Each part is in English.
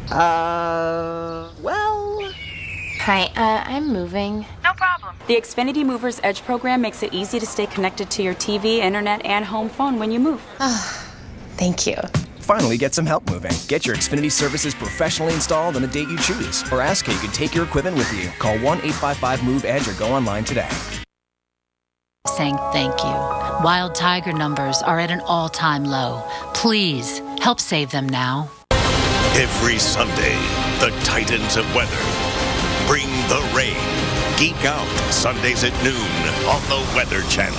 Well... Hi, I'm moving. No problem. The Xfinity Movers Edge program makes it easy to stay connected to your TV, internet, and home phone when you move. Thank you. Finally get some help moving. Get your Xfinity services professionally installed on the date you choose. Or ask how you can take your equipment with you. Call 1-855-MOVE-EDGE or go online today. Saying thank you. Wild tiger numbers are at an all-time low. Please help save them now. Every Sunday, the Titans of weather bring the rain. Geek Out, Sundays at noon on the Weather Channel.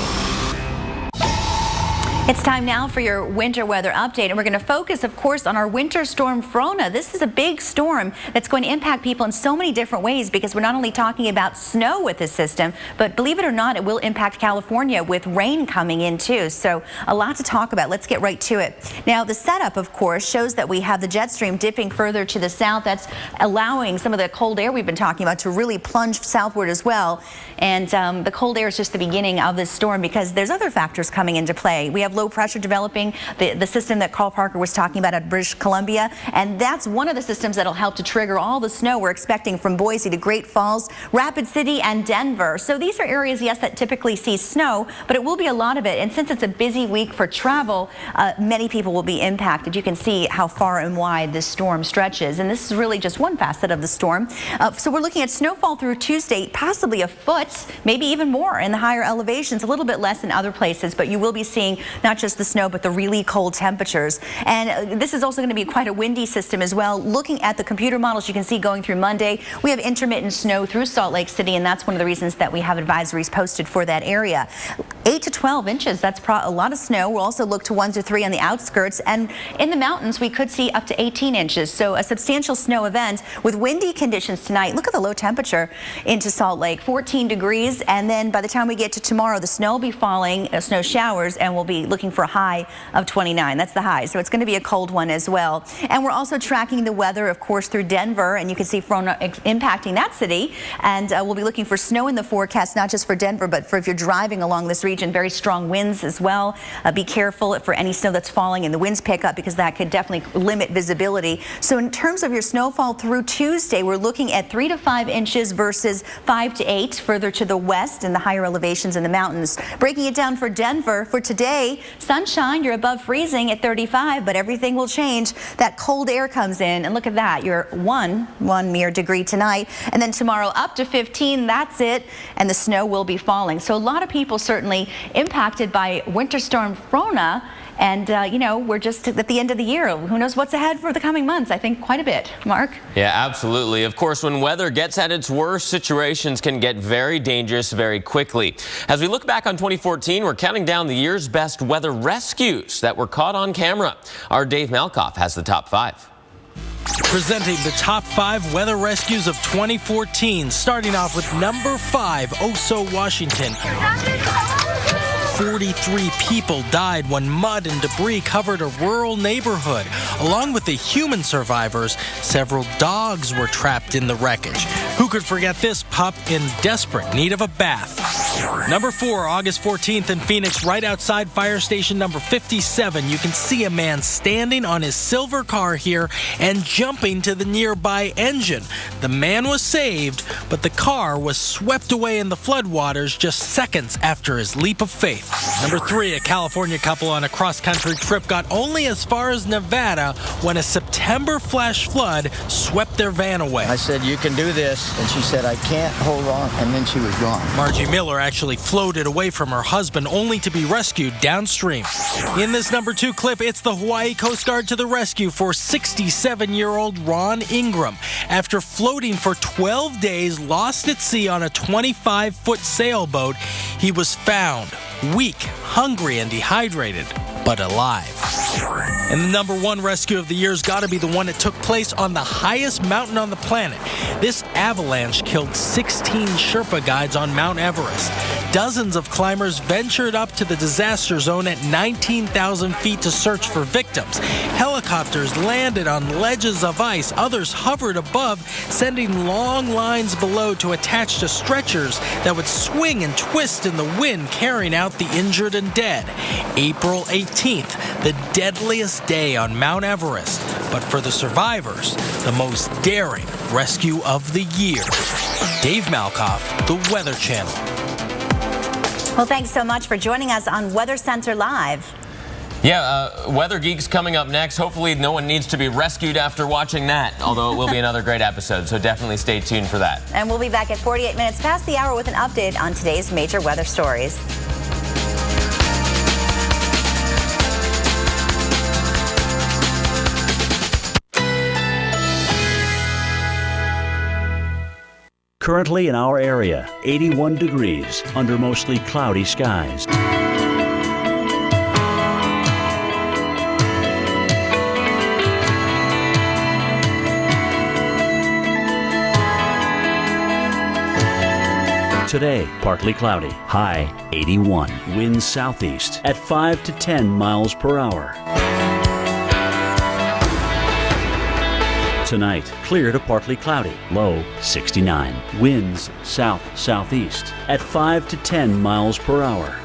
It's time now for your winter weather update, and we're going to focus, of course, on our winter storm Frona. This is a big storm that's going to impact people in so many different ways because we're not only talking about snow with this system, but believe it or not, it will impact California with rain coming in too. So a lot to talk about. Let's get right to it. Now, the setup, of course, shows that we have the jet stream dipping further to the south. That's allowing some of the cold air we've been talking about to really plunge southward as well. And the cold air is just the beginning of this storm because there's other factors coming into play. We have low pressure developing, the system that Carl Parker was talking about at British Columbia, and that's one of the systems that'll help to trigger all the snow we're expecting from Boise to Great Falls, Rapid City, and Denver. So these are areas, yes, that typically see snow, but it will be a lot of it. And since it's a busy week for travel, many people will be impacted. You can see how far and wide this storm stretches, and this is really just one facet of the storm. So we're looking at snowfall through Tuesday, possibly a foot, maybe even more in the higher elevations, a little bit less in other places, but you will be seeing not just the snow, but the really cold temperatures. And this is also going to be quite a windy system as well. Looking at the computer models, you can see going through Monday, we have intermittent snow through Salt Lake City, and that's one of the reasons that we have advisories posted for that area. 8 to 12 inches, that's a lot of snow. We'll also look to 1 to 3 on the outskirts, and in the mountains, we could see up to 18 inches. So a substantial snow event with windy conditions tonight. Look at the low temperature into Salt Lake, 14 degrees, and then by the time we get to tomorrow, the snow will be falling, snow showers, and we'll be looking for a high of 29. That's the high. So it's going to be a cold one as well. And we're also tracking the weather, of course, through Denver, and you can see Frona impacting that city. And we'll be looking for snow in the forecast, not just for Denver, but for if you're driving along this region, very strong winds as well. Be careful for any snow that's falling and the winds pick up because that could definitely limit visibility. So in terms of your snowfall through Tuesday, we're looking at 3 to 5 inches versus 5 to 8 further to the west in the higher elevations in the mountains. Breaking it down for Denver, for today, sunshine, you're above freezing at 35, but everything will change. That cold air comes in, and look at that. You're one mere degree tonight, and then tomorrow up to 15, that's it, and the snow will be falling. So a lot of people certainly impacted by Winter Storm Frona. And, you know, we're just at the end of the year. Who knows what's ahead for the coming months? I think quite a bit. Mark? Yeah, absolutely. Of course, when weather gets at its worst, situations can get very dangerous very quickly. As we look back on 2014, we're counting down the year's best weather rescues that were caught on camera. Our Dave Malkoff has the top 5. Presenting the top 5 weather rescues of 2014, starting off with number 5, Oso, Washington. 43 people died when mud and debris covered a rural neighborhood. Along with the human survivors, several dogs were trapped in the wreckage. Who could forget this pup in desperate need of a bath? Number 4, August 14th in Phoenix, right outside fire station number 57. You can see a man standing on his silver car here and jumping to the nearby engine. The man was saved, but the car was swept away in the floodwaters just seconds after his leap of faith. Number 3, a California couple on a cross-country trip got only as far as Nevada when a September flash flood swept their van away. I said, you can do this. And she said, I can't, hold on. And then she was gone. Margie Miller actually floated away from her husband only to be rescued downstream. In this number 2 clip, it's the Hawaii Coast Guard to the rescue for 67-year-old Ron Ingram. After floating for 12 days, lost at sea on a 25-foot sailboat, he was found weak, hungry, and dehydrated, but alive. And the number 1 rescue of the year's got to be the one that took place on the highest mountain on the planet. This avalanche killed 16 Sherpa guides on Mount Everest. Dozens of climbers ventured up to the disaster zone at 19,000 feet to search for victims. Helicopters landed on ledges of ice. Others hovered above, sending long lines below to attach to stretchers that would swing and twist in the wind, carrying out the injured and dead. April 18th, the deadliest day on Mount Everest, but for the survivors, the most daring rescue of the year. Dave Malkoff, The Weather Channel. Well, thanks so much for joining us on Weather Center Live. Yeah, Weather Geeks coming up next. Hopefully no one needs to be rescued after watching that, although it will be another great episode, so definitely stay tuned for that. And we'll be back at 48 minutes past the hour with an update on today's major weather stories. Currently in our area, 81 degrees under mostly cloudy skies. Today, partly cloudy, high 81. Winds southeast at 5 to 10 miles per hour. Tonight, clear to partly cloudy, low 69. Winds south-southeast at 5 to 10 miles per hour.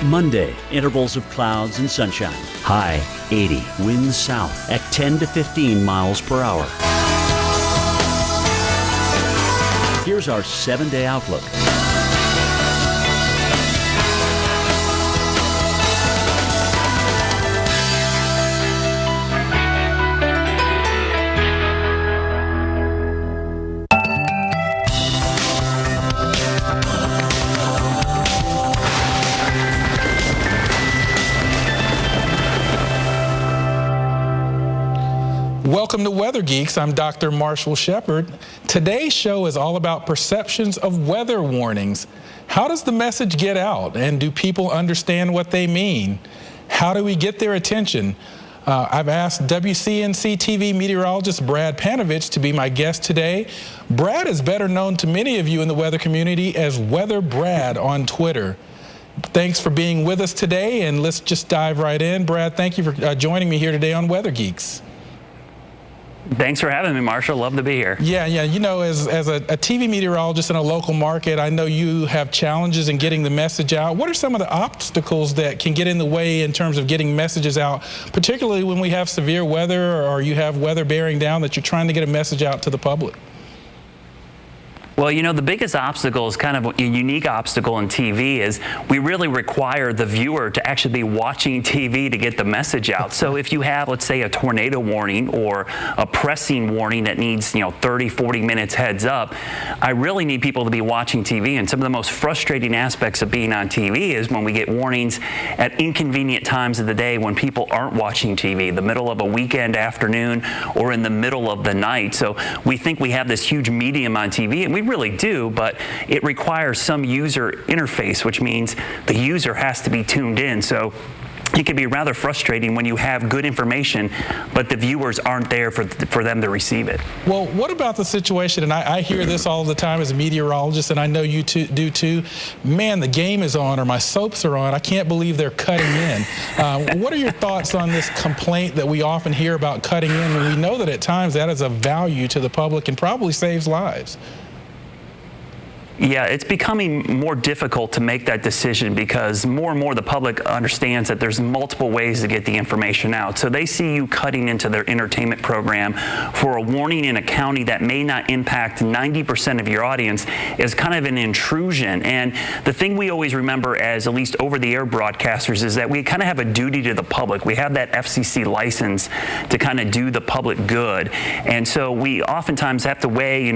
Monday, intervals of clouds and sunshine, high 80. Winds south at 10 to 15 miles per hour. Here's our 7-day outlook. Welcome to Weather Geeks. I'm Dr. Marshall Shepard. Today's show is all about perceptions of weather warnings. How does the message get out, and do people understand what they mean? How do we get their attention? I've asked WCNC TV meteorologist Brad Panovich to be my guest today. Brad is better known to many of you in the weather community as Weather Brad on Twitter. Thanks for being with us today, and let's just dive right in. Brad, thank you for joining me here today on Weather Geeks. Thanks for having me, Marshall. Love to be here. Yeah. You know, as a TV meteorologist in a local market, I know you have challenges in getting the message out. What are some of the obstacles that can get in the way in terms of getting messages out, particularly when we have severe weather or you have weather bearing down that you're trying to get a message out to the public? Well, you know, the biggest obstacle is kind of a unique obstacle in TV is we really require the viewer to actually be watching TV to get the message out. So if you have, let's say, a tornado warning or a pressing warning that needs, 30, 40 minutes heads up, I really need people to be watching TV. And some of the most frustrating aspects of being on TV is when we get warnings at inconvenient times of the day when people aren't watching TV, the middle of a weekend afternoon or in the middle of the night. So we think we have this huge medium on TV, and we really do, but it requires some user interface, which means the user has to be tuned in. So it can be rather frustrating when you have good information, but the viewers aren't there for them to receive it. Well, what about the situation, and I hear this all the time as a meteorologist, and I know you do too, man, the game is on, or my soaps are on, I can't believe they're cutting in. What are your thoughts on this complaint that we often hear about cutting in, and we know that at times that is of value to the public and probably saves lives? Yeah, it's becoming more difficult to make that decision because more and more the public understands that there's multiple ways to get the information out. So they see you cutting into their entertainment program for a warning in a county that may not impact 90% of your audience as kind of an intrusion. And the thing we always remember as at least over-the-air broadcasters is that we kind of have a duty to the public. We have that FCC license to kind of do the public good. And so we oftentimes have to weigh,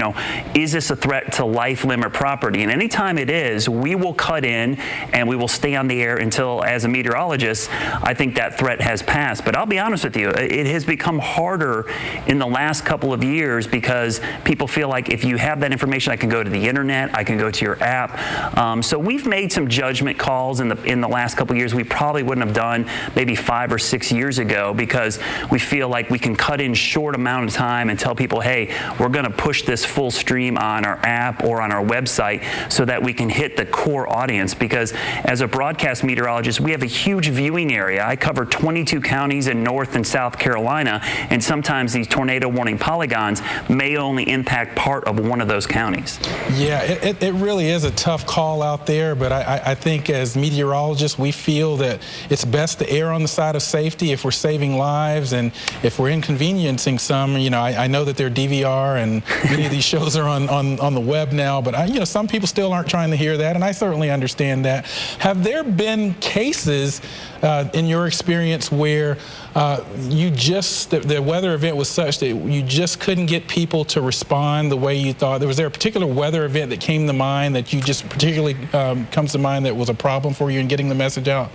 is this a threat to life, limb, or property? And anytime it is, we will cut in and we will stay on the air until, as a meteorologist, I think that threat has passed. But I'll be honest with you, it has become harder in the last couple of years because people feel like if you have that information, I can go to the internet, I can go to your app. So we've made some judgment calls in the last couple of years we probably wouldn't have done maybe 5 or 6 years ago because we feel like we can cut in short amount of time and tell people, hey, we're going to push this full stream on our app or on our website. website so that we can hit the core audience, because as a broadcast meteorologist, we have a huge viewing area. I cover 22 counties in North and South Carolina, and sometimes these tornado warning polygons may only impact part of one of those counties. Yeah, it really is a tough call out there, but I think as meteorologists, we feel that it's best to err on the side of safety if we're saving lives, and if we're inconveniencing some. You know, I know that they're DVR and many of these shows are on the web now, but you know, some people still aren't trying to hear that, and I certainly understand that. Have there been cases in your experience where the weather event was such that you just couldn't get people to respond the way you thought? Was there a particular weather event that came to mind that you just particularly comes to mind that was a problem for you in getting the message out?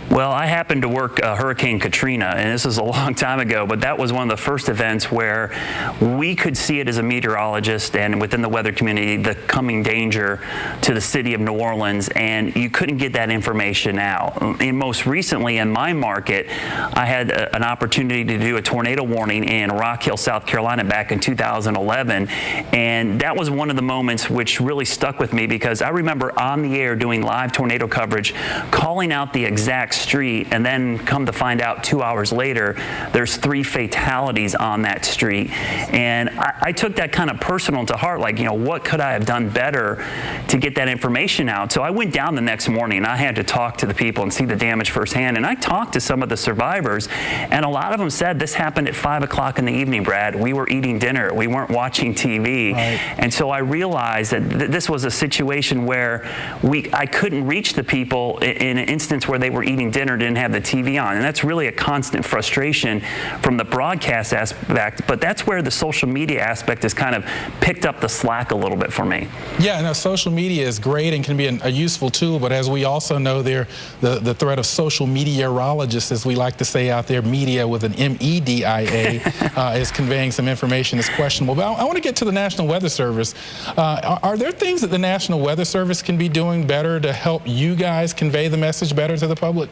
Well, I happened to work Hurricane Katrina, and this is a long time ago, but that was one of the first events where we could see it as a meteorologist and within the weather community, the coming danger to the city of New Orleans, and you couldn't get that information out. And most recently in my market, I had an opportunity to do a tornado warning in Rock Hill, South Carolina back in 2011, and that was one of the moments which really stuck with me, because I remember on the air doing live tornado coverage, calling out the exact street, and then come to find out 2 hours later there's 3 fatalities on that street. And I took that kind of personal to heart, like, you know, what could I have done better to get that information out? So I went down the next morning and I had to talk to the people and see the damage firsthand, and I talked to some of the survivors, and a lot of them said this happened at 5 o'clock in the evening, Brad. We were eating dinner, we weren't watching TV. Right. And so I realized that this was a situation where I couldn't reach the people in an instance where they were eating dinner, didn't have the TV on, and that's really a constant frustration from the broadcast aspect, but that's where the social media aspect has kind of picked up the slack a little bit for me. Yeah, no, social media is great and can be a useful tool, but as we also know, the threat of social meteorologists, as we like to say out there, media with an MEDIA, is conveying some information that's questionable. But I want to get to the National Weather Service. Are there things that the National Weather Service can be doing better to help you guys convey the message better to the public?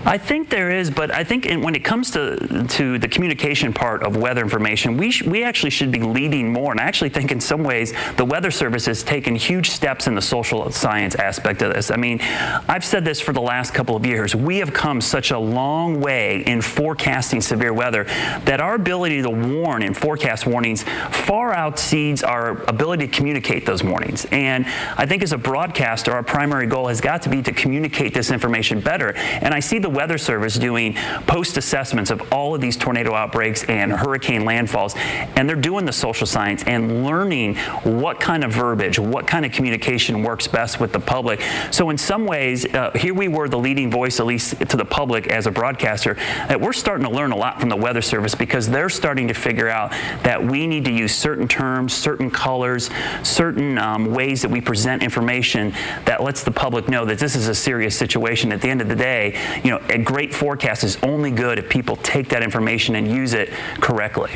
I think there is, but I think when it comes to the communication part of weather information, we actually should be leading more. And I actually think in some ways the Weather Service has taken huge steps in the social science aspect of this. I mean, I've said this for the last couple of years. We have come such a long way in forecasting severe weather that our ability to warn and forecast warnings far exceeds our ability to communicate those warnings. And I think as a broadcaster, our primary goal has got to be to communicate this information better. And I see the Weather Service doing post-assessments of all of these tornado outbreaks and hurricane landfalls, and they're doing the social science and learning what kind of verbiage, what kind of communication works best with the public. So in some ways, here we were the leading voice, at least to the public as a broadcaster, that we're starting to learn a lot from the Weather Service, because they're starting to figure out that we need to use certain terms, certain colors, certain ways that we present information that lets the public know that this is a serious situation. At the end of the day, you know, a great forecast is only good if people take that information and use it correctly.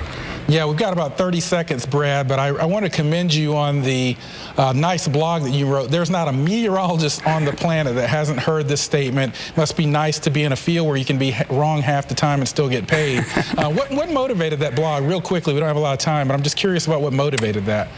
Yeah, we've got about 30 seconds, Brad, but I want to commend you on the nice blog that you wrote. There's not a meteorologist on the planet that hasn't heard this statement. Must be nice to be in a field where you can be wrong half the time and still get paid. What motivated that blog? Real quickly, we don't have a lot of time, but I'm just curious about what motivated that.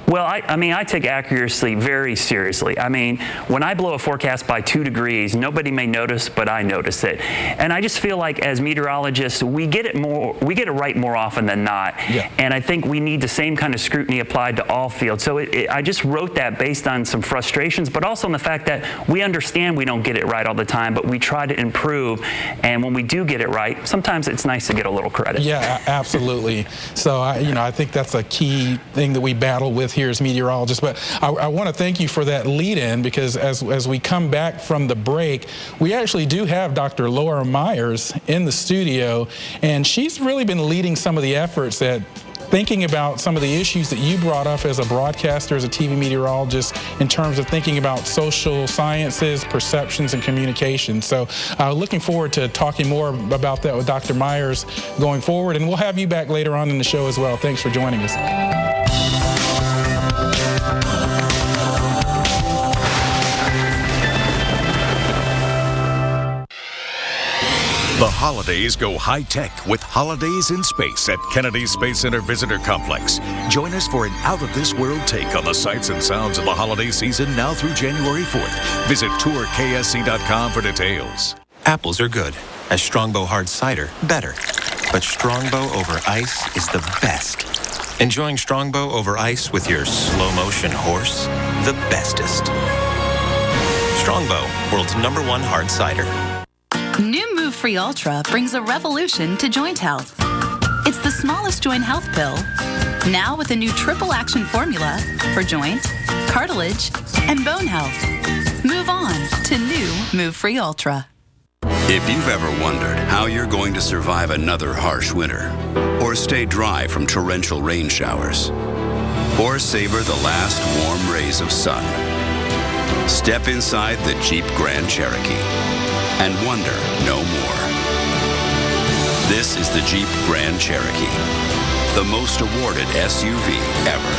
Well, I mean, I take accuracy very seriously. I mean, when I blow a forecast by 2 degrees, nobody may notice, but I notice it. And I just feel like as meteorologists, we get it right more often than not. Yeah. And I think we need the same kind of scrutiny applied to all fields. So I just wrote that based on some frustrations, but also on the fact that we understand we don't get it right all the time, but we try to improve. And when we do get it right, sometimes it's nice to get a little credit. Yeah, absolutely. So, I think that's a key thing that we battle with here as meteorologists. But I want to thank you for that lead-in, because as we come back from the break, we actually do have Dr. Laura Myers in the studio, and she's really been leading some of the efforts at thinking about some of the issues that you brought up as a broadcaster, as a TV meteorologist, in terms of thinking about social sciences, perceptions, and communication. So looking forward to talking more about that with Dr. Myers going forward, and we'll have you back later on in the show as well. Thanks for joining us. The holidays go high-tech with Holidays in Space at Kennedy Space Center Visitor Complex. Join us for an out-of-this-world take on the sights and sounds of the holiday season now through January 4th. Visit tourksc.com for details. Apples are good. As Strongbow Hard Cider, better. But Strongbow over ice is the best. Enjoying Strongbow over ice with your slow-motion horse? The bestest. Strongbow, world's #1 hard cider. New Move Free Ultra brings a revolution to joint health. It's the smallest joint health pill, now with a new triple action formula for joint, cartilage, and bone health. Move on to new Move Free Ultra. If you've ever wondered how you're going to survive another harsh winter, or stay dry from torrential rain showers, or savor the last warm rays of sun, step inside the Jeep Grand Cherokee and wonder no more. This is the Jeep Grand Cherokee, the most awarded SUV ever.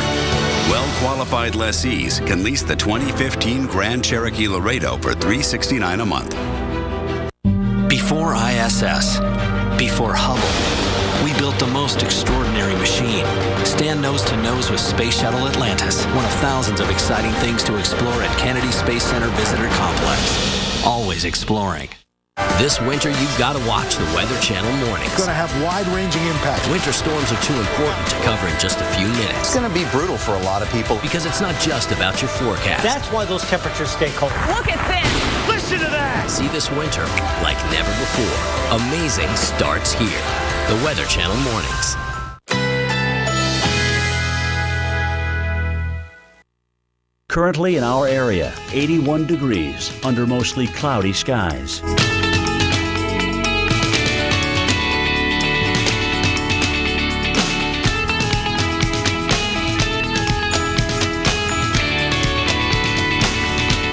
Well-qualified lessees can lease the 2015 Grand Cherokee Laredo for $369 a month. Before ISS, before Hubble, we built the most extraordinary machine. Stand nose to nose with Space Shuttle Atlantis, one of thousands of exciting things to explore at Kennedy Space Center Visitor Complex. Always exploring. This winter, you've got to watch the Weather Channel mornings. It's going to have wide-ranging impacts. Winter storms are too important to cover in just a few minutes. It's going to be brutal for a lot of people. Because it's not just about your forecast. That's why those temperatures stay cold. Look at this! Listen to that! See this winter like never before. Amazing starts here. The Weather Channel mornings. Currently in our area, 81 degrees under mostly cloudy skies.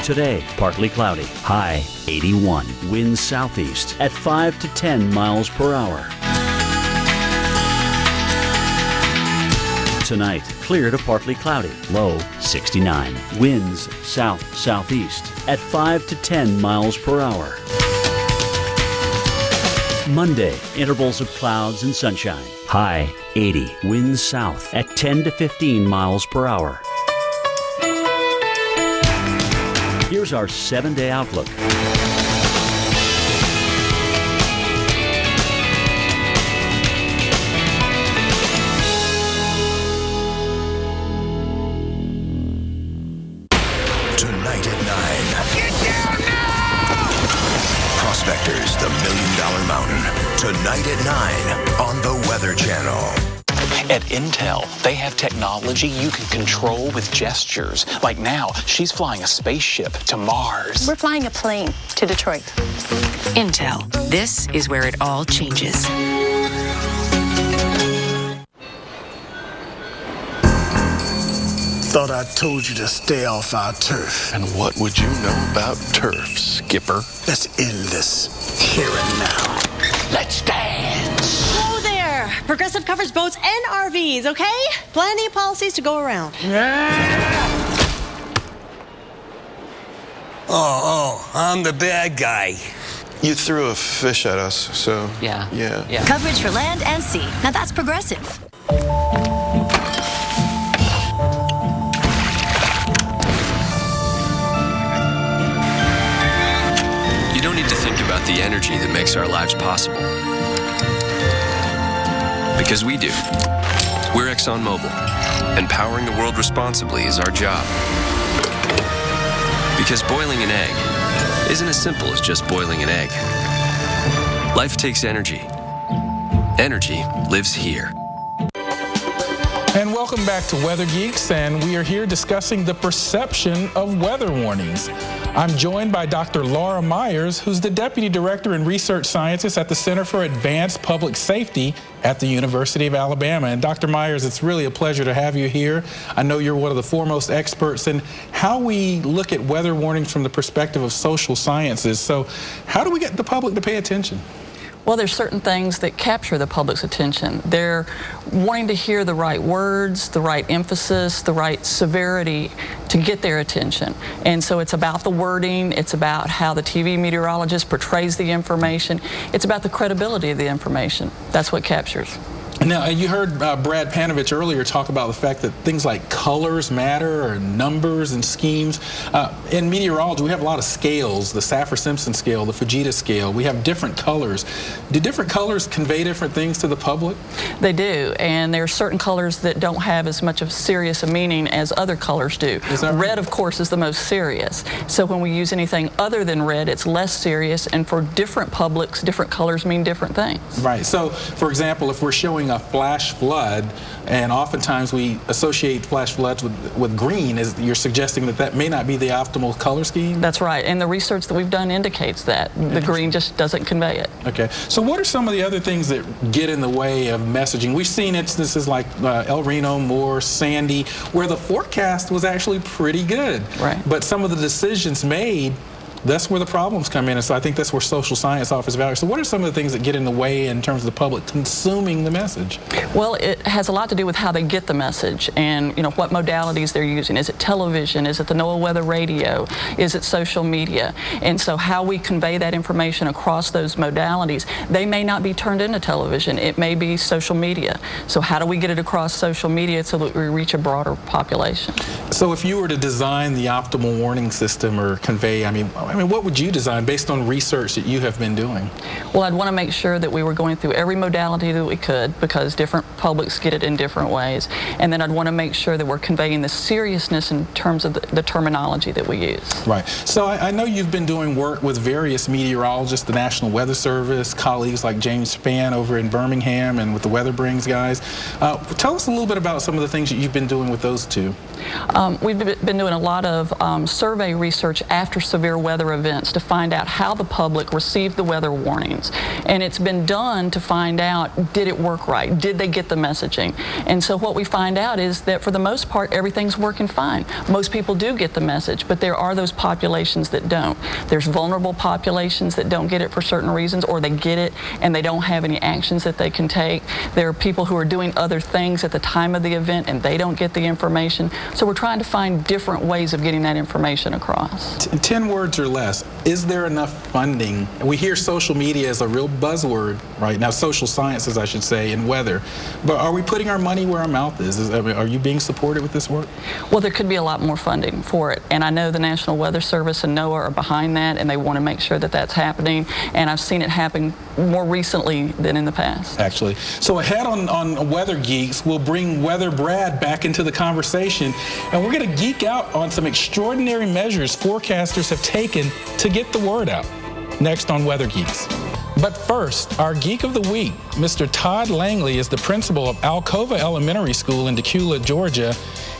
Today, partly cloudy, high 81. Winds southeast at 5 to 10 miles per hour. Tonight, clear to partly cloudy, low 69. Winds south-southeast at 5 to 10 miles per hour. Monday, intervals of clouds and sunshine, high 80. Winds south at 10 to 15 miles per hour. Here's our 7-day outlook. Tonight at 9. Get down now! Prospectors, the $1 Million Mountain. Tonight at 9 on the Weather Channel. At Intel, they have technology you can control with gestures. Like now, she's flying a spaceship to Mars. We're flying a plane to Detroit. Intel, this is where it all changes. Thought I told you to stay off our turf. And what would you know about turf, Skipper? Let's end this here and now. Let's dance. Hello there. Progressive covers boats and RVs, okay? Plenty of policies to go around. Oh, I'm the bad guy. You threw a fish at us, so... Yeah. Coverage for land and sea. Now that's Progressive. You don't need to think about the energy that makes our lives possible. Because we do. We're ExxonMobil, and powering the world responsibly is our job. Because boiling an egg isn't as simple as just boiling an egg. Life takes energy. Energy lives here. And welcome back to Weather Geeks, and we are here discussing the perception of weather warnings. I'm joined by Dr. Laura Myers, who's the Deputy Director in Research Sciences at the Center for Advanced Public Safety at the University of Alabama. And Dr. Myers, it's really a pleasure to have you here. I know you're one of the foremost experts in how we look at weather warnings from the perspective of social sciences. So how do we get the public to pay attention? Well, there's certain things that capture the public's attention. They're wanting to hear the right words, the right emphasis, the right severity to get their attention. And so it's about the wording, it's about how the TV meteorologist portrays the information, it's about the credibility of the information. That's what captures. Now, you heard Brad Panovich earlier talk about the fact that things like colors matter, or numbers and schemes. In meteorology, we have a lot of scales, the Saffir-Simpson scale, the Fujita scale. We have different colors. Do different colors convey different things to the public? They do, and there are certain colors that don't have as much of serious a meaning as other colors do. Is that right? Red, of course, is the most serious. So when we use anything other than red, it's less serious, and for different publics, different colors mean different things. Right. So, for example, if we're showing a flash flood, and oftentimes we associate flash floods with green, you're suggesting that may not be the optimal color scheme? That's right, and the research that we've done indicates that. The green just doesn't convey it. Okay, so what are some of the other things that get in the way of messaging? We've seen instances like El Reno, Moore, Sandy, where the forecast was actually pretty good. Right. But some of the decisions made, that's where the problems come in, and so I think that's where social science offers value. So what are some of the things that get in the way in terms of the public consuming the message? Well, it has a lot to do with how they get the message and, what modalities they're using. Is it television? Is it the NOAA weather radio? Is it social media? And so how we convey that information across those modalities, they may not be turned into television. It may be social media. So how do we get it across social media so that we reach a broader population? So if you were to design the optimal warning system or convey, I mean, what would you design based on research that you have been doing? Well, I'd want to make sure that we were going through every modality that we could, because different publics get it in different ways. And then I'd want to make sure that we're conveying the seriousness in terms of the terminology that we use. Right. So I know you've been doing work with various meteorologists, the National Weather Service, colleagues like James Spann over in Birmingham, and with the Weather Brings guys. Tell us a little bit about some of the things that you've been doing with those two. We've been doing a lot of survey research after severe weather events to find out how the public received the weather warnings. And it's been done to find out, did it work right? Did they get the messaging? And so what we find out is that for the most part, everything's working fine. Most people do get the message, but there are those populations that don't. There's vulnerable populations that don't get it for certain reasons, or they get it and they don't have any actions that they can take. There are people who are doing other things at the time of the event and they don't get the information. So we're trying to find different ways of getting that information across. 10 words or less, is there enough funding? We hear social media as a real buzzword right now, social sciences, I should say, in weather. But are we putting our money where our mouth is? Are you being supported with this work? Well, there could be a lot more funding for it. And I know the National Weather Service and NOAA are behind that, and they want to make sure that that's happening. And I've seen it happen more recently than in the past. Actually. So ahead on Weather Geeks, we'll bring Weather Brad back into the conversation, and we're going to geek out on some extraordinary measures forecasters have taken to get the word out. Next on Weather Geeks. But first, our Geek of the Week, Mr. Todd Langley, is the principal of Alcova Elementary School in Decula, Georgia.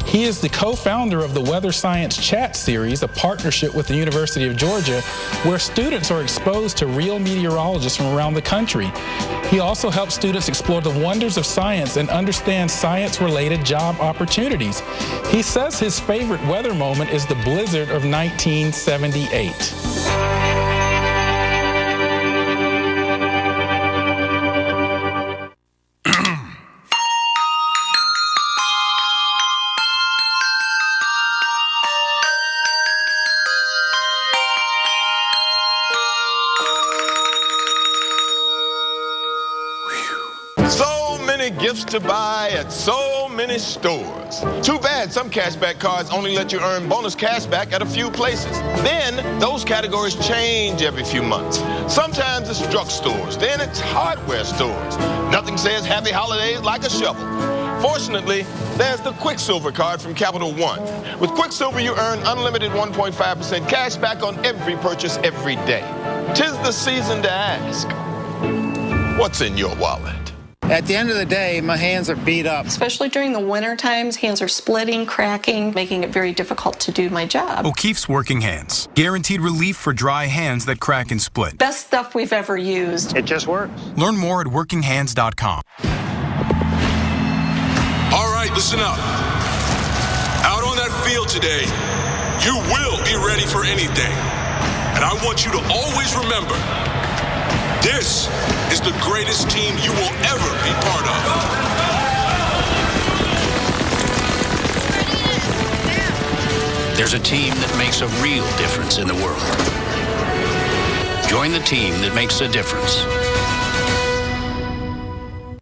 He is the co-founder of the Weather Science Chat Series, a partnership with the University of Georgia, where students are exposed to real meteorologists from around the country. He also helps students explore the wonders of science and understand science-related job opportunities. He says his favorite weather moment is the blizzard of 1978. Gifts to buy at so many stores. Too bad some cashback cards only let you earn bonus cashback at a few places. Then those categories change every few months. Sometimes it's drugstores, then it's hardware stores. Nothing says happy holidays like a shovel. Fortunately, there's the Quicksilver card from Capital One. With Quicksilver, you earn unlimited 1.5% cash back on every purchase every day. 'Tis the season to ask, what's in your wallet? At the end of the day, my hands are beat up. Especially during the winter times, hands are splitting, cracking, making it very difficult to do my job. O'Keefe's Working Hands. Guaranteed relief for dry hands that crack and split. Best stuff we've ever used. It just works. Learn more at workinghands.com. All right, listen up. Out on that field today, you will be ready for anything. And I want you to always remember, This is the greatest team you will ever be part of. There's a team that makes a real difference in the world. Join the team that makes a difference.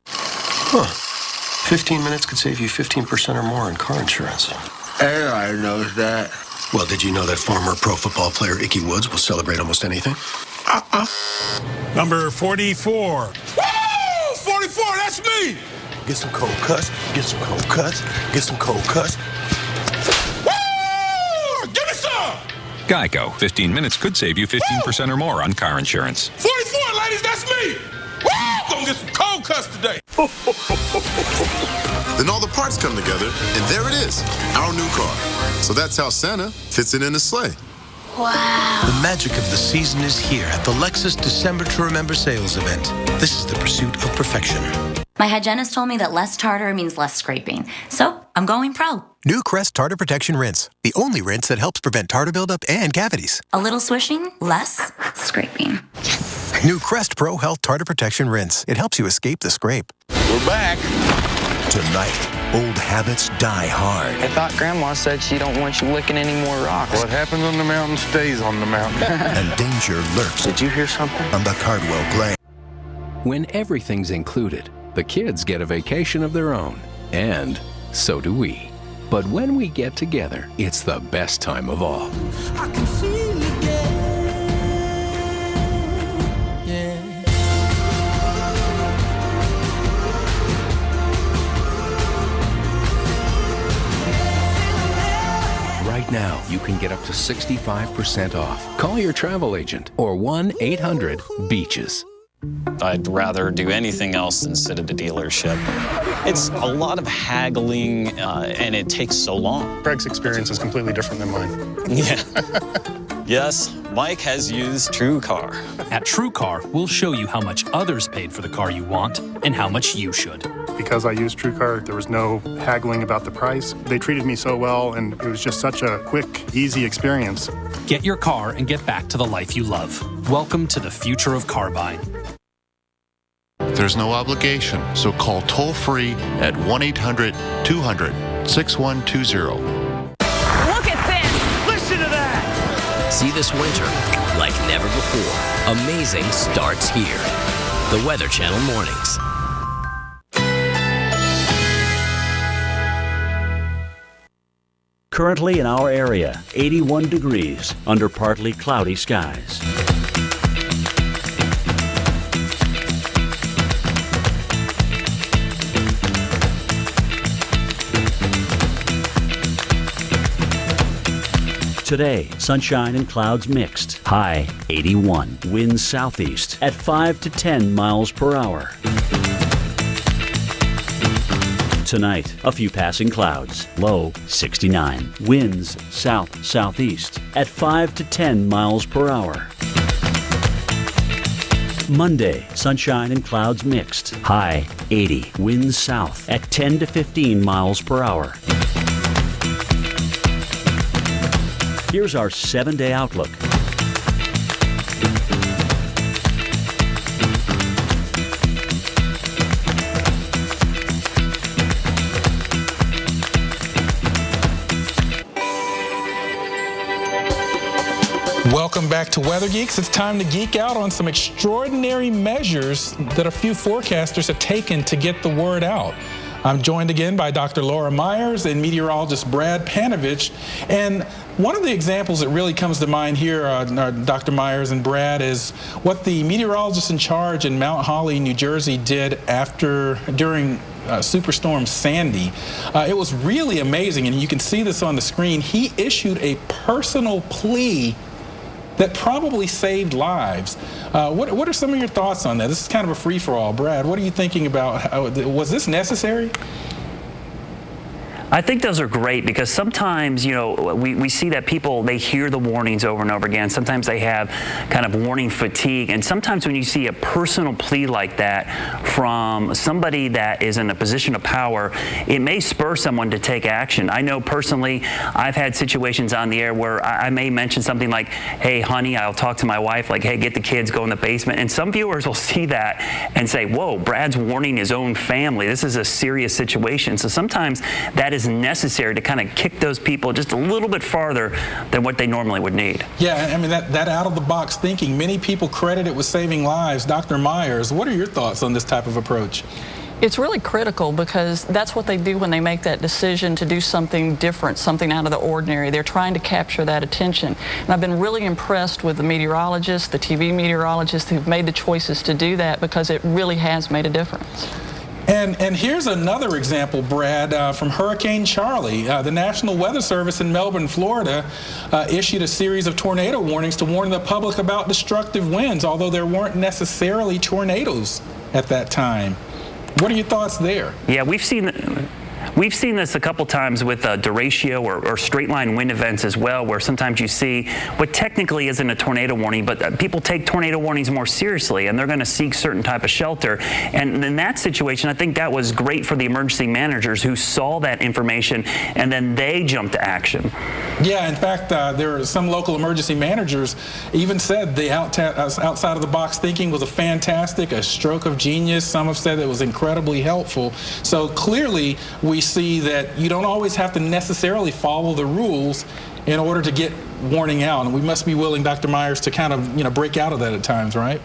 Huh. 15 minutes could save you 15% or more on car insurance. Everybody knows that. Well, did you know that former pro football player Ickey Woods will celebrate almost anything? Number 44. Woo! 44, that's me! Get some cold cuts, get some cold cuts, get some cold cuts. Woo! Give me some! Geico. 15 minutes could save you 15% or more on car insurance. 44, ladies, that's me! Woo! Gonna get some cold cuts today. Then all the parts come together, and there it is, our new car. So that's how Santa fits it in his sleigh. Wow. The magic of the season is here at the Lexus December to Remember sales event. This is the pursuit of perfection. My hygienist told me that less tartar means less scraping. So I'm going pro. New Crest Tartar Protection Rinse. The only rinse that helps prevent tartar buildup and cavities. A little swishing, less scraping. Yes. New Crest Pro Health Tartar Protection Rinse. It helps you escape the scrape. We're back. Tonight, old habits die hard. I thought Grandma said she don't want you licking any more rocks. What happens on the mountain stays on the mountain. And danger lurks. Did you hear something? On the Cardwell Play. When everything's included, the kids get a vacation of their own. And so do we. But when we get together, it's the best time of all. I can feel it again. Yeah. Right now, you can get up to 65% off. Call your travel agent or 1-800-BEACHES. I'd rather do anything else than sit at a dealership. It's a lot of haggling, and it takes so long. Craig's experience is completely different than mine. Yeah. Yes, Mike has used TrueCar. At TrueCar, we'll show you how much others paid for the car you want and how much you should. Because I used TrueCar, there was no haggling about the price. They treated me so well, and it was just such a quick, easy experience. Get your car and get back to the life you love. Welcome to the future of car buying. There's no obligation, so call toll-free at 1-800-200-6120. Look at this! Listen to that! See this winter like never before. Amazing starts here. The Weather Channel Mornings. Currently in our area, 81 degrees under partly cloudy skies. Today, sunshine and clouds mixed. High 81. Winds southeast at 5 to 10 miles per hour. Tonight, a few passing clouds. Low 69. Winds south-southeast at 5 to 10 miles per hour. Monday, sunshine and clouds mixed. High 80. Winds south at 10 to 15 miles per hour. Here's our 7-day outlook. Welcome back to Weather Geeks. It's time to geek out on some extraordinary measures that a few forecasters have taken to get the word out. I'm joined again by Dr. Laura Myers and meteorologist Brad Panovich. And one of the examples that really comes to mind here, Dr. Myers and Brad, is what the meteorologist in charge in Mount Holly, New Jersey did during Superstorm Sandy. It was really amazing, and you can see this on the screen. He issued a personal plea that probably saved lives. What are some of your thoughts on that? This is kind of a free-for-all. Brad, what are you thinking about? Was this necessary? I think those are great because sometimes, you know, we see that people, they hear the warnings over and over again. Sometimes they have kind of warning fatigue. And sometimes when you see a personal plea like that from somebody that is in a position of power, it may spur someone to take action. I know personally, I've had situations on the air where I may mention something like, hey, honey, I'll talk to my wife, like, hey, get the kids, go in the basement. And some viewers will see that and say, whoa, Brad's warning his own family. This is a serious situation. So sometimes that is necessary to kind of kick those people just a little bit farther than what they normally would need. Yeah, I mean, that out-of-the-box thinking, many people credit it with saving lives. Dr. Myers, what are your thoughts on this type of approach? It's really critical because that's what they do when they make that decision to do something different, something out of the ordinary. They're trying to capture that attention. And I've been really impressed with the meteorologists, the TV meteorologists who've made the choices to do that because it really has made a difference. And here's another example, Brad, from Hurricane Charlie. The National Weather Service in Melbourne, Florida, issued a series of tornado warnings to warn the public about destructive winds, although there weren't necessarily tornadoes at that time. What are your thoughts there? Yeah, we've seen this a couple times with derecho or straight line wind events as well, where sometimes you see what technically isn't a tornado warning, but people take tornado warnings more seriously and they're going to seek certain type of shelter. And in that situation, I think that was great for the emergency managers who saw that information and then they jumped to action. Yeah, in fact, there are some local emergency managers even said the outside of the box thinking was a stroke of genius. Some have said it was incredibly helpful. So clearly, we see that you don't always have to necessarily follow the rules in order to get warning out, and we must be willing, Dr. Myers, to kind of, you know, break out of that at times, right?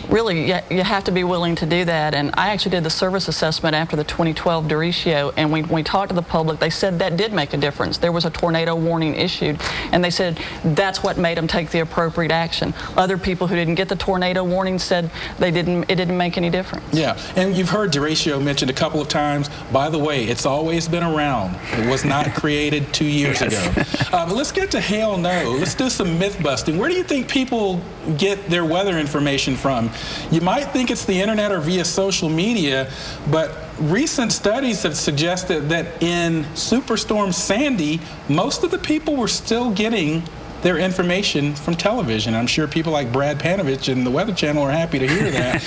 Really, you have to be willing to do that. And I actually did the service assessment after the 2012 derecho, and when we talked to the public, they said that did make a difference. There was a tornado warning issued, and they said that's what made them take the appropriate action. Other people who didn't get the tornado warning said it didn't make any difference. Yeah, and you've heard derecho mentioned a couple of times. By the way, it's always been around. It was not created 2 years ago. But let's get to Hail No. Let's do some myth busting. Where do you think people get their weather information from? You might think it's the internet or via social media, but recent studies have suggested that in Superstorm Sandy, most of the people were still getting their information from television. I'm sure people like Brad Panovich and the Weather Channel are happy to hear that.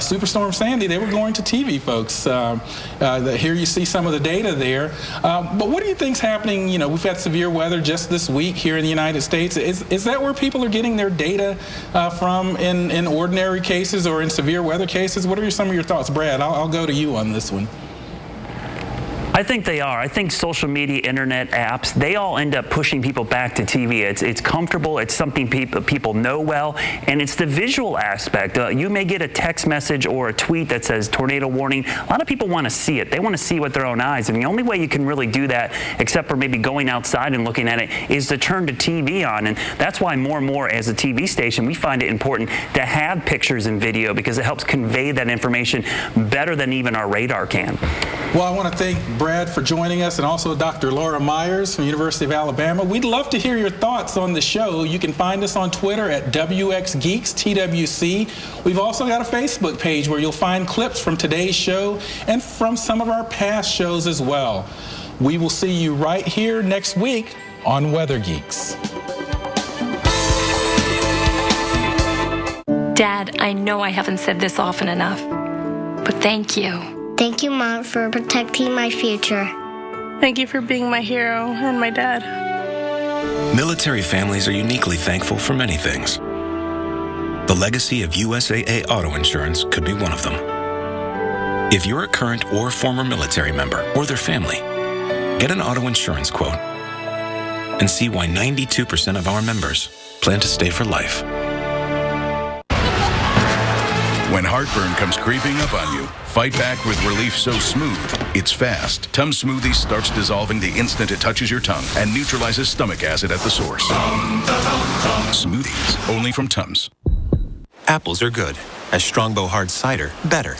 Superstorm Sandy, they were going to TV, folks. Here you see some of the data there. But what do you think's happening? You know, we've had severe weather just this week here in the United States. Is that where people are getting their data from in ordinary cases or in severe weather cases? What are some of your thoughts? Brad, I'll go to you on this one. I think they are. I think social media, internet apps, they all end up pushing people back to TV. It's comfortable. It's something people know well, and it's the visual aspect. You may get a text message or a tweet that says tornado warning. A lot of people want to see it. They want to see with their own eyes, and the only way you can really do that, except for maybe going outside and looking at it, is to turn the TV on. And that's why more and more as a TV station, we find it important to have pictures and video because it helps convey that information better than even our radar can. Well, I want to thank Brad for joining us, and also Dr. Laura Myers from the University of Alabama. We'd love to hear your thoughts on the show. You can find us on Twitter at WXGeeks, TWC. We've also got a Facebook page where you'll find clips from today's show and from some of our past shows as well. We will see you right here next week on Weather Geeks. Dad, I know I haven't said this often enough, but thank you. Thank you, Mom, for protecting my future. Thank you for being my hero and my dad. Military families are uniquely thankful for many things. The legacy of USAA Auto Insurance could be one of them. If you're a current or former military member or their family, get an auto insurance quote and see why 92% of our members plan to stay for life. When heartburn comes creeping up on you, fight back with Relief So Smooth. It's fast. Tums Smoothie starts dissolving the instant it touches your tongue and neutralizes stomach acid at the source. Smoothies, only from Tums. Apples are good. As Strongbow Hard Cider, better.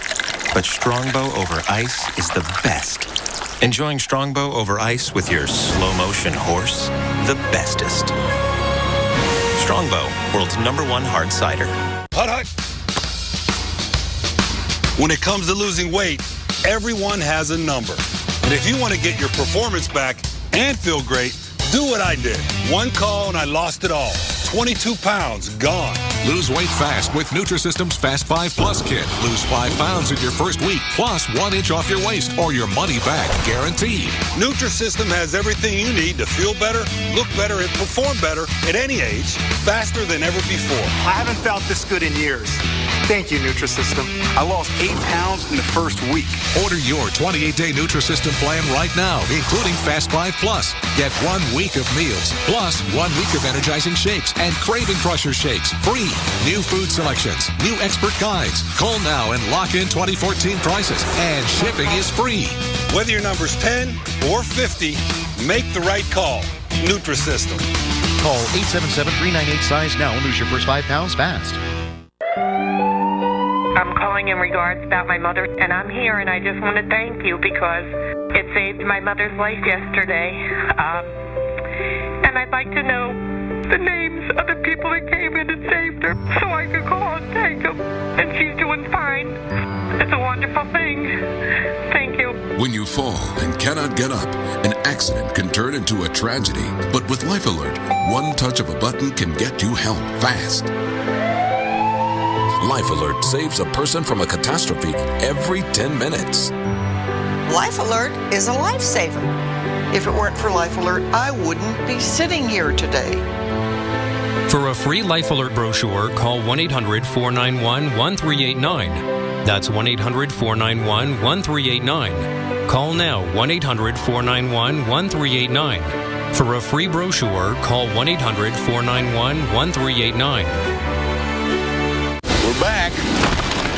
But Strongbow Over Ice is the best. Enjoying Strongbow Over Ice with your slow-motion horse? The bestest. Strongbow, world's #1 hard cider. Hot. When it comes to losing weight, everyone has a number. And if you want to get your performance back and feel great, do what I did. One call and I lost it all. 22 pounds gone. Lose weight fast with Nutrisystem's Fast 5 Plus kit. Lose 5 pounds in your first week, plus 1 inch off your waist or your money back guaranteed. Nutrisystem has everything you need to feel better, look better, and perform better at any age, faster than ever before. I haven't felt this good in years. Thank you, Nutrisystem. I lost 8 pounds in the first week. Order your 28-day Nutrisystem plan right now, including Fast 5 Plus. Get 1 week of meals, plus 1 week of energizing shakes and Craving Crusher shakes, free. New food selections, new expert guides. Call now and lock in 2014 prices, and shipping is free. Whether your number's 10 or 50, make the right call. Nutrisystem. Call 877-398-SIZE now and lose your first 5 pounds fast. I'm calling in regards about my mother, and I'm here, and I just want to thank you because it saved my mother's life yesterday. And I'd like to know the names of the people that came in and saved her so I could call and thank them. And she's doing fine. It's a wonderful thing. Thank you. When you fall and cannot get up, an accident can turn into a tragedy. But with Life Alert, one touch of a button can get you help fast. Life Alert saves a person from a catastrophe every 10 minutes. Life Alert is a lifesaver. If it weren't for Life Alert, I wouldn't be sitting here today. For a free Life Alert brochure, call 1-800-491-1389. That's 1-800-491-1389. Call now, 1-800-491-1389. For a free brochure, call 1-800-491-1389. We're back.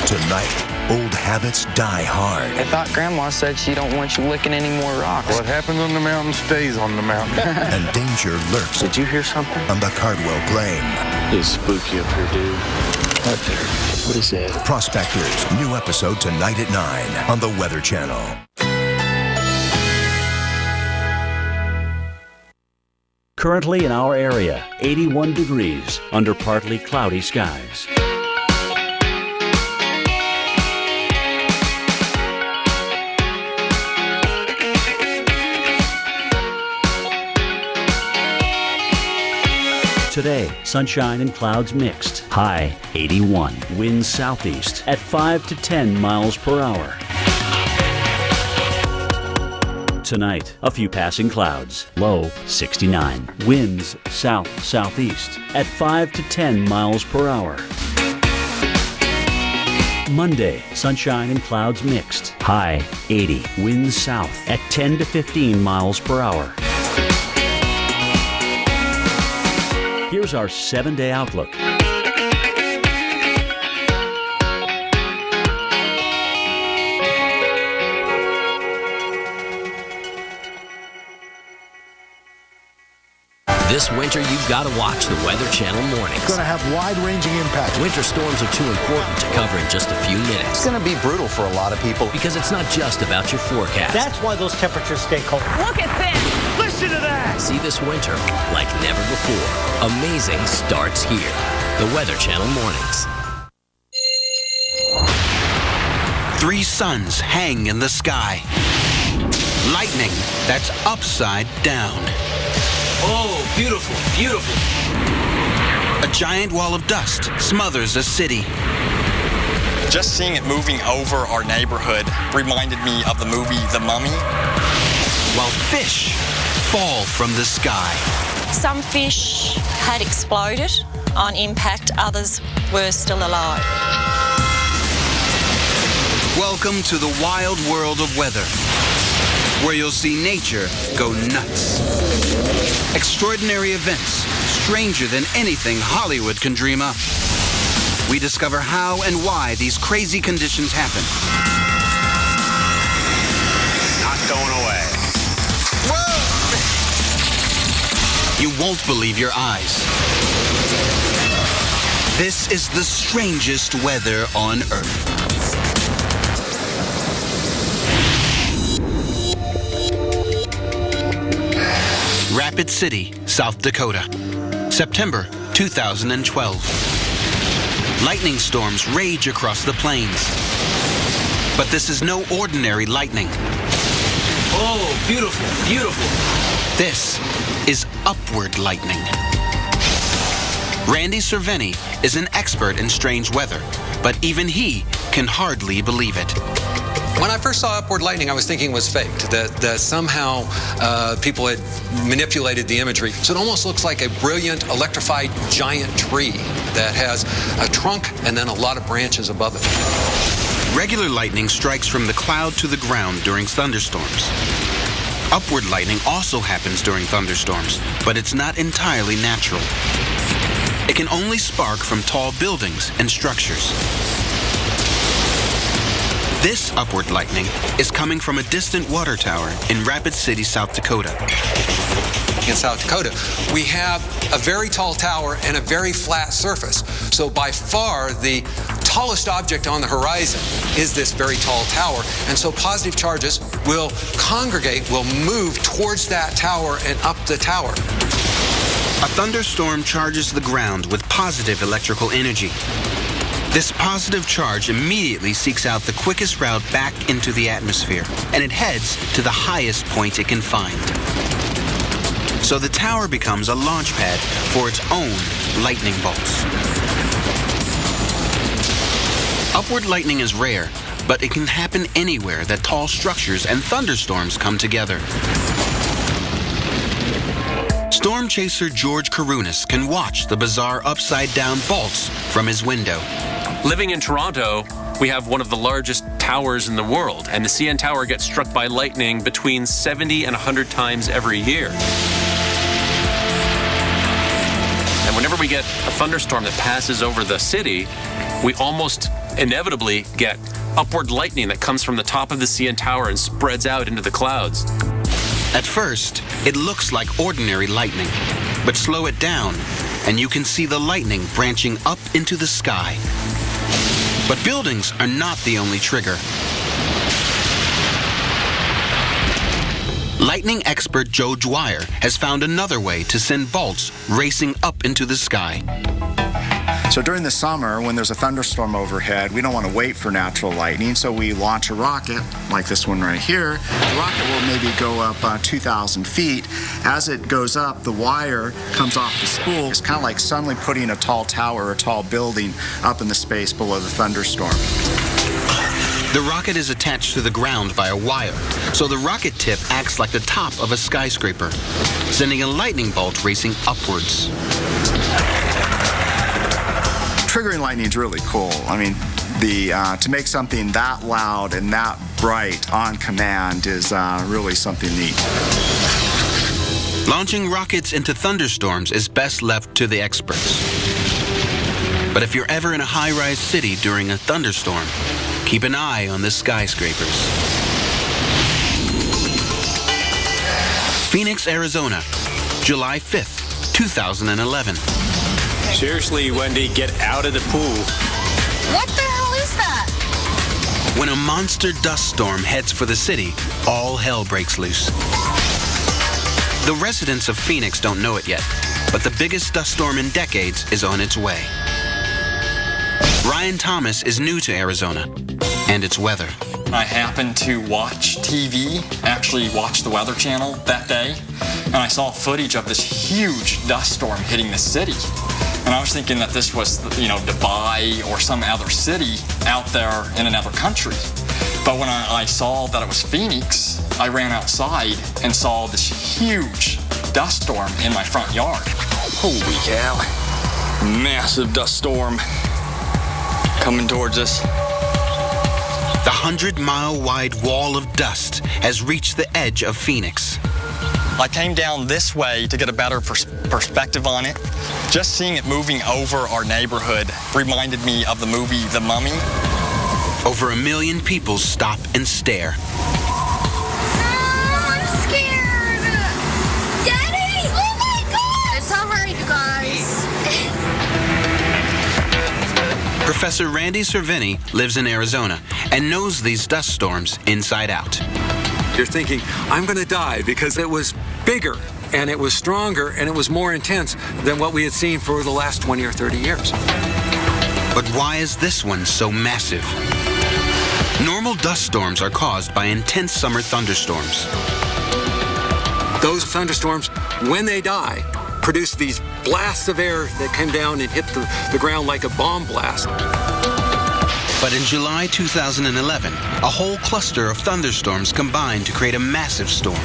Tonight, old habits die hard. I thought Grandma said she don't want you licking any more rocks. What happens on the mountain stays on the mountain. And danger lurks. Did you hear something? On the Cardwell Plain. It's spooky up here, dude. Up there. What is that? Prospectors, new episode tonight at 9 on the Weather Channel. Currently in our area, 81 degrees under partly cloudy skies. Today, sunshine and clouds mixed. High 81. Winds southeast at 5 to 10 miles per hour. Tonight, a few passing clouds. Low 69. Winds south-southeast at 5 to 10 miles per hour. Monday, sunshine and clouds mixed. High 80. Winds south at 10 to 15 miles per hour. Here's our 7-day outlook. This winter, you've got to watch the Weather Channel mornings. It's going to have wide-ranging impacts. Winter storms are too important to cover in just a few minutes. It's going to be brutal for a lot of people. Because it's not just about your forecast. That's why those temperatures stay cold. Look at this! Listen to that! See this winter like never before. Amazing starts here. The Weather Channel mornings. 3 suns hang in the sky. Lightning that's upside down. Oh, beautiful, beautiful. A giant wall of dust smothers a city. Just seeing it moving over our neighborhood reminded me of the movie The Mummy. While fish fall from the sky. Some fish had exploded on impact, others were still alive. Welcome to the wild world of weather, where you'll see nature go nuts. Extraordinary events, stranger than anything Hollywood can dream up. We discover how and why these crazy conditions happen. Not going away. Whoa! You won't believe your eyes. This is the strangest weather on Earth. Rapid City, South Dakota, September 2012. Lightning storms rage across the plains. But this is no ordinary lightning. Oh, beautiful, beautiful. This is upward lightning. Randy Cerveni is an expert in strange weather, but even he can hardly believe it. When I first saw upward lightning, I was thinking it was faked, that somehow people had manipulated the imagery. So it almost looks like a brilliant, electrified giant tree that has a trunk and then a lot of branches above it. Regular lightning strikes from the cloud to the ground during thunderstorms. Upward lightning also happens during thunderstorms, but it's not entirely natural. It can only spark from tall buildings and structures. This upward lightning is coming from a distant water tower in Rapid City, South Dakota. In South Dakota, we have a very tall tower and a very flat surface. So by far, the tallest object on the horizon is this very tall tower. And so positive charges will congregate, will move towards that tower and up the tower. A thunderstorm charges the ground with positive electrical energy. This positive charge immediately seeks out the quickest route back into the atmosphere, and it heads to the highest point it can find. So the tower becomes a launch pad for its own lightning bolts. Upward lightning is rare, but it can happen anywhere that tall structures and thunderstorms come together. Storm chaser George Karunas can watch the bizarre upside-down bolts from his window. Living in Toronto, we have one of the largest towers in the world, and the CN Tower gets struck by lightning between 70 and 100 times every year. And whenever we get a thunderstorm that passes over the city, we almost inevitably get upward lightning that comes from the top of the CN Tower and spreads out into the clouds. At first, it looks like ordinary lightning, but slow it down, and you can see the lightning branching up into the sky. But buildings are not the only trigger. Lightning expert Joe Dwyer has found another way to send bolts racing up into the sky. So during the summer, when there's a thunderstorm overhead, we don't want to wait for natural lightning, so we launch a rocket, like this one right here. The rocket will maybe go up 2,000 feet. As it goes up, the wire comes off the spool. It's kind of like suddenly putting a tall tower or a tall building up in the space below the thunderstorm. The rocket is attached to the ground by a wire, so the rocket tip acts like the top of a skyscraper, sending a lightning bolt racing upwards. Triggering lightning is really cool. I mean, to make something that loud and that bright on command is really something neat. Launching rockets into thunderstorms is best left to the experts. But if you're ever in a high-rise city during a thunderstorm, keep an eye on the skyscrapers. Phoenix, Arizona, July 5th, 2011. Seriously, Wendy, get out of the pool. What the hell is that? When a monster dust storm heads for the city, all hell breaks loose. The residents of Phoenix don't know it yet, but the biggest dust storm in decades is on its way. Ryan Thomas is new to Arizona and its weather. I happened to watch TV, actually watch the Weather Channel that day, and I saw footage of this huge dust storm hitting the city. And I was thinking that this was, Dubai or some other city out there in another country. But when I saw that it was Phoenix, I ran outside and saw this huge dust storm in my front yard. Holy cow. Massive dust storm coming towards us. The 100-mile-wide wall of dust has reached the edge of Phoenix. I came down this way to get a better perspective on it. Just seeing it moving over our neighborhood reminded me of the movie The Mummy. Over 1 million people stop and stare. I'm scared! Daddy! Oh my God! It's all right, you guys. Professor Randy Cerveni lives in Arizona and knows these dust storms inside out. You're thinking, I'm going to die because it was bigger and it was stronger and it was more intense than what we had seen for the last 20 or 30 years. But why is this one so massive? Normal dust storms are caused by intense summer thunderstorms. Those thunderstorms, when they die, produce these blasts of air that come down and hit the ground like a bomb blast. But in July 2011, a whole cluster of thunderstorms combined to create a massive storm.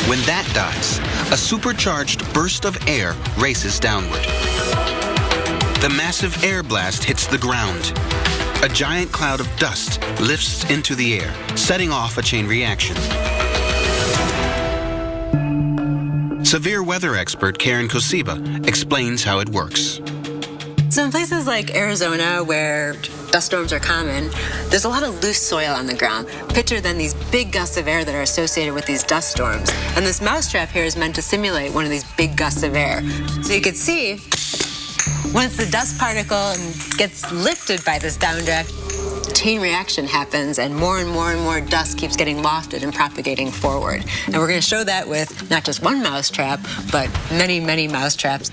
When that dies, a supercharged burst of air races downward. The massive air blast hits the ground. A giant cloud of dust lifts into the air, setting off a chain reaction. Severe weather expert Karen Kosiba explains how it works. So in places like Arizona, where dust storms are common, there's a lot of loose soil on the ground. Picture then these big gusts of air that are associated with these dust storms. And this mousetrap here is meant to simulate one of these big gusts of air. So you can see, once the dust particle gets lifted by this downdraft, chain reaction happens and more dust keeps getting lofted and propagating forward. And we're going to show that with not just one mousetrap, but many, many mousetraps.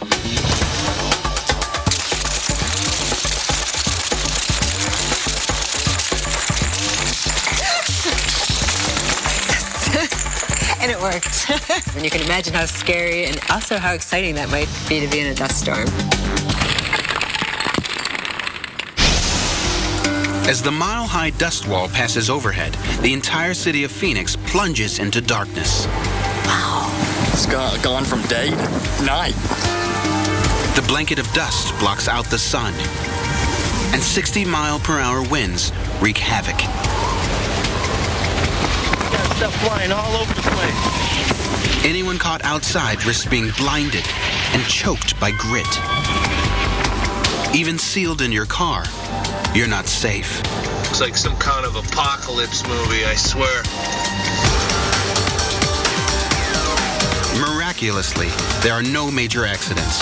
And it worked. And you can imagine how scary and also how exciting that might be to be in a dust storm. As the mile-high dust wall passes overhead, the entire city of Phoenix plunges into darkness. Wow. It's gone from day to night. The blanket of dust blocks out the sun, and 60-mile-per-hour winds wreak havoc. Got stuff flying all over the place. Anyone caught outside risks being blinded and choked by grit. Even sealed in your car, you're not safe. It's like some kind of apocalypse movie, I swear. Miraculously, there are no major accidents.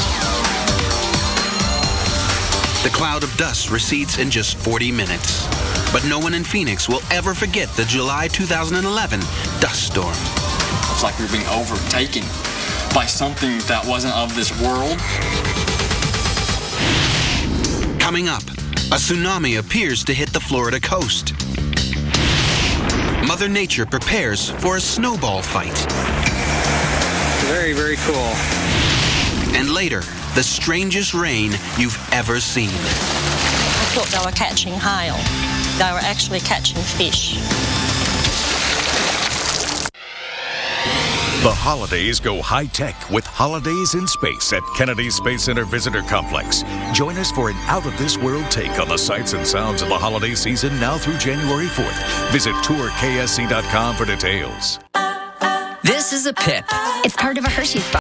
The cloud of dust recedes in just 40 minutes. But no one in Phoenix will ever forget the July 2011 dust storm. It's like we were being overtaken by something that wasn't of this world. Coming up, a tsunami appears to hit the Florida coast. Mother Nature prepares for a snowball fight. Very, very cool. And later, the strangest rain you've ever seen. I thought they were catching hail. They were actually catching fish. The holidays go high-tech with Holidays in Space at Kennedy Space Center Visitor Complex. Join us for an out-of-this-world take on the sights and sounds of the holiday season now through January 4th. Visit tourksc.com for details. This is a Pip. It's part of a Hershey's bar.